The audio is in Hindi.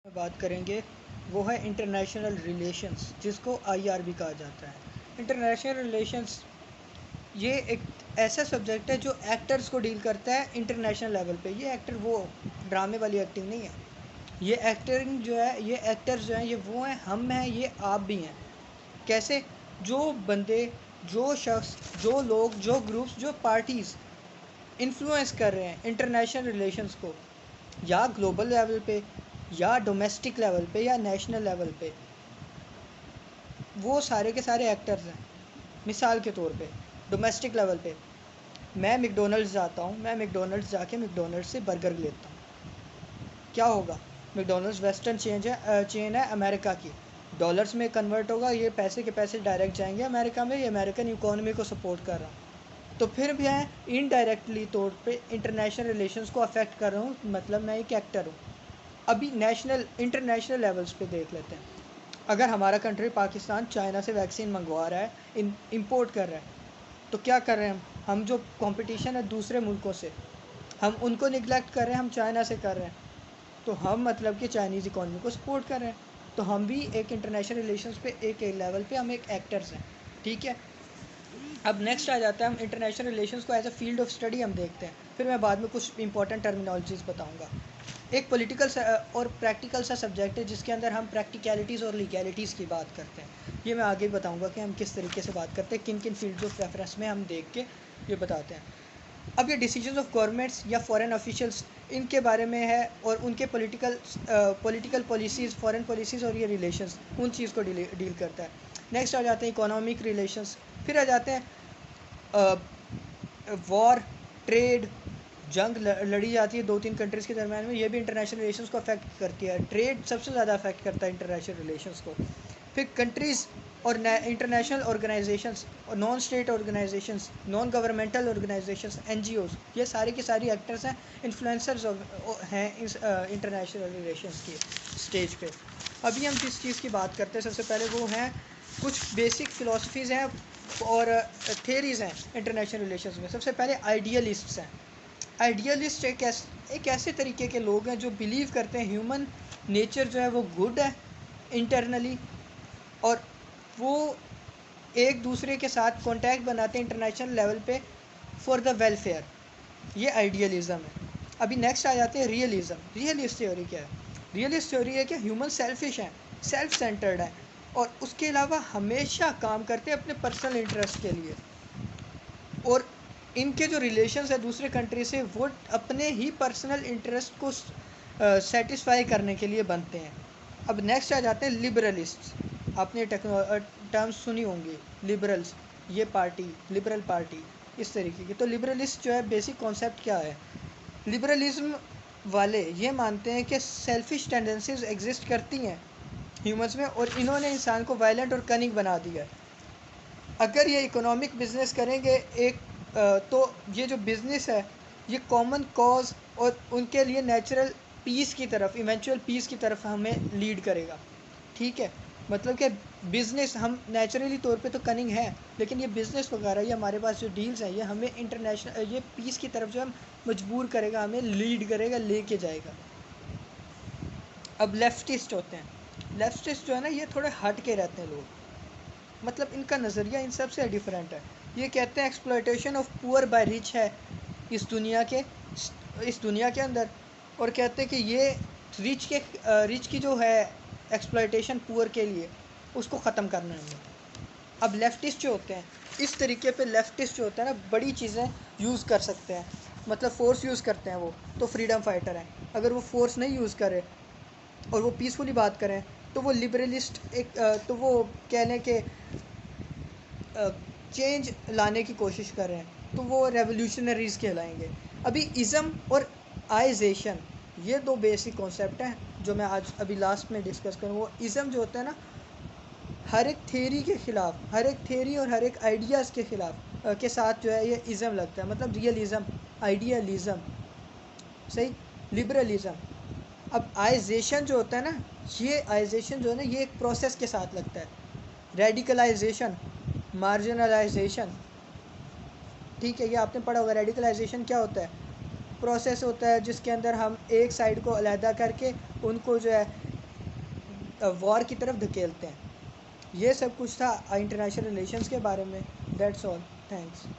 बात करेंगे वो है इंटरनेशनल रिलेशंस, जिसको आईआरबी कहा जाता है। इंटरनेशनल रिलेशंस ये एक ऐसा सब्जेक्ट है जो एक्टर्स को डील करता है इंटरनेशनल लेवल पे। ये एक्टर वो ड्रामे वाली एक्टिंग नहीं है। ये एक्टिंग जो है, ये एक्टर्स जो हैं, ये वो हैं, हम हैं, ये आप भी हैं। कैसे? जो बंदे, जो शख्स, जो लोग, जो ग्रुप्स, जो पार्टीज़ इन्फ्लुएंस कर रहे हैं इंटरनेशनल रिलेशंस को, या ग्लोबल लेवल पे, या डोमेस्टिक लेवल पे, या नेशनल लेवल पे, वो सारे के सारे एक्टर्स हैं। मिसाल के तौर पे डोमेस्टिक लेवल पे मैं मैकडोनल्ड्स जाता हूँ, मैं मैकडोनल्ड्स जाके मैकडोनल्ड्स से बर्गर लेता हूँ। क्या होगा? मैकडोनल्ड्स वेस्टर्न चेन है अमेरिका की। डॉलर्स में कन्वर्ट होगा, ये पैसे के पैसे डायरेक्ट जाएंगे अमेरिका में, ये अमेरिकन इकोनॉमी को सपोर्ट कर रहा हूँ। तो फिर भी मैं इनडायरेक्टली तौर पे इंटरनेशनल रिलेशंस को अफेक्ट कर रहा हूँ, मतलब मैं एक एक्टर हूँ। अभी नेशनल इंटरनेशनल लेवल्स पे देख लेते हैं। अगर हमारा कंट्री पाकिस्तान चाइना से वैक्सीन मंगवा रहा है, इंपोर्ट कर रहा है, तो क्या कर रहे हैं हम जो कंपटीशन है दूसरे मुल्कों से, हम उनको निगलेक्ट कर रहे हैं, हम चाइना से कर रहे हैं। तो हम मतलब कि चाइनीज़ इकॉनमी को सपोर्ट कर रहे हैं। तो हम भी एक इंटरनेशनल रिलेशंस पे एक लेवल पे हम एक एक्टर्स हैं। ठीक है। अब नेक्स्ट आ जाता है, हम इंटरनेशनल रिलेशंस को as a field of study हम देखते हैं, फिर मैं बाद में कुछ इंपॉर्टेंट टर्मिनोलॉजीज़ बताऊंगा। एक पॉलिटिकल और प्रैक्टिकल सा सब्जेक्ट है, जिसके अंदर हम प्रैक्टिकलिटीज़ और लीगैलिटीज़ की बात करते हैं। ये मैं आगे बताऊंगा कि हम किस तरीके से बात करते हैं, किन किन फील्ड्स ऑफ रेफरेंस में हम देख के ये बताते हैं। अब ये डिसीजंस ऑफ गवर्नमेंट्स या फॉरेन ऑफिशियल्स, इनके बारे में है, और उनके पॉलिटिकल पॉलिसीज़, फॉरेन पॉलिसीज़ और ये रिलेशंस, उन चीज़ को डील करता है। नेक्स्ट आ जाते हैं इकोनॉमिक रिलेशंस, फिर आ जाते हैं वॉर, ट्रेड, जंग लड़ी जाती है दो तीन कंट्रीज़ के दरमियान में, ये भी इंटरनेशनल रिलेशंस को अफेक्ट करती है। ट्रेड सबसे ज़्यादा अफेक्ट करता है इंटरनेशनल रिलेशंस को। फिर कंट्रीज़ और इंटरनेशनल ऑर्गेनाइजेशंस और non state organisations, non governmental organisations, NGOs, ये सारी की सारी एक्टर्स हैं, इन्फ्लुएंसर्स हैं इस इंटरनेशनल रिलेशंस की स्टेज पे। अभी हम जिस चीज़ की बात करते हैं, सबसे पहले वो हैं कुछ बेसिक फ़िलासफ़ीज़ हैं और थियरीज़ हैं इंटरनेशनल रिलेशंस में। सबसे पहले आइडियलिस्ट्स हैं। आइडियलिस्ट एक ऐसे तरीके के लोग हैं जो बिलीव करते हैं ह्यूमन नेचर जो है वो गुड है इंटरनली, और वो एक दूसरे के साथ कांटेक्ट बनाते हैं इंटरनेशनल लेवल पे फॉर द वेलफेयर। ये आइडियलिज़म है। अभी नेक्स्ट आ जाते हैं रियलिज़म। रियलिस्ट थ्योरी क्या है? रियलिस्ट थ्योरी है कि ह्यूमन सेल्फिश है, सेल्फ सेंटर्ड है, और उसके अलावा हमेशा काम करते हैं अपने पर्सनल इंटरेस्ट के लिए, और इनके जो रिलेशंस है दूसरे कंट्री से वो अपने ही पर्सनल इंटरेस्ट को सेटिस्फाई करने के लिए बनते हैं। अब नेक्स्ट आ जाते हैं लिबरलिस्ट। आपने टर्म्स सुनी होंगी, लिबरल्स, ये पार्टी, लिबरल पार्टी, इस तरीके की। तो लिबरलिस्ट जो है, बेसिक कॉन्सेप्ट क्या है? लिबरलिज्म वाले ये मानते हैं कि सेल्फिश टेंडेंसीज एग्जिस्ट करती हैं ह्यूमंस में, और इन्होंने इंसान को वायलेंट और कनिंग बना दिया है। अगर ये इकोनॉमिक बिजनेस करेंगे तो ये जो बिज़नेस है ये कॉमन कॉज और उनके लिए नेचुरल पीस की तरफ, इवेंचुअल पीस की तरफ हमें लीड करेगा। ठीक है। मतलब कि बिज़नेस, हम नेचुरली तौर पे तो कनिंग है, लेकिन ये बिज़नेस वगैरह, ये हमारे पास जो डील्स हैं, ये हमें इंटरनेशनल, ये पीस की तरफ जो है मजबूर करेगा, हमें लीड करेगा, लेके जाएगा। अब लेफ्टिस्ट होते हैं। लेफ्टिस्ट जो है ना, ये थोड़े हट के रहते हैं लोग, मतलब इनका नज़रिया इन सब से डिफरेंट है। ये कहते हैं exploitation of poor by rich है इस दुनिया के अंदर, और कहते हैं कि ये रिच की जो है एक्सप्लॉयटेशन पुअर के लिए, उसको ख़त्म करना है हमें। अब लेफ्टिस्ट जो होते हैं, इस तरीके पे लेफ्टिस्ट जो होता है ना, बड़ी चीज़ें यूज़ कर सकते हैं, मतलब फ़ोर्स यूज़ करते हैं वो, तो फ्रीडम फाइटर हैं। अगर वो फ़ोर्स नहीं यूज़ करे और वो पीसफुली बात करें, तो वो लिबरलिस्ट एक तो वो कह लें कि चेंज लाने की कोशिश कर रहे हैं, तो वो रेवोल्यूशनरीज कहलाएंगे। अभी इज़म और आइजेशन, ये दो बेसिक कॉन्सेप्ट हैं जो मैं आज अभी लास्ट में डिस्कस करूँ। वो इज़म जो होता है ना, हर एक थेरी के ख़िलाफ़, हर एक थेरी और हर एक आइडियाज़ के ख़िलाफ़ के साथ जो है ये इज़म लगता है, मतलब रियलिज़म, आइडियलिज़म, सही, लिबरलिज़म। अब आइजेशन जो होता है ना, ये आइजेशन जो है ना, ये एक प्रोसेस के साथ लगता है। रेडिकलाइजेशन, मार्जिनलाइजेशन, ठीक है, ये आपने पढ़ा होगा। रेडिकलाइजेशन क्या होता है? प्रोसेस होता है जिसके अंदर हम एक साइड को अलहदा करके उनको जो है वॉर की तरफ धकेलते हैं। ये सब कुछ था इंटरनेशनल रिलेशंस के बारे में। That's all, thanks.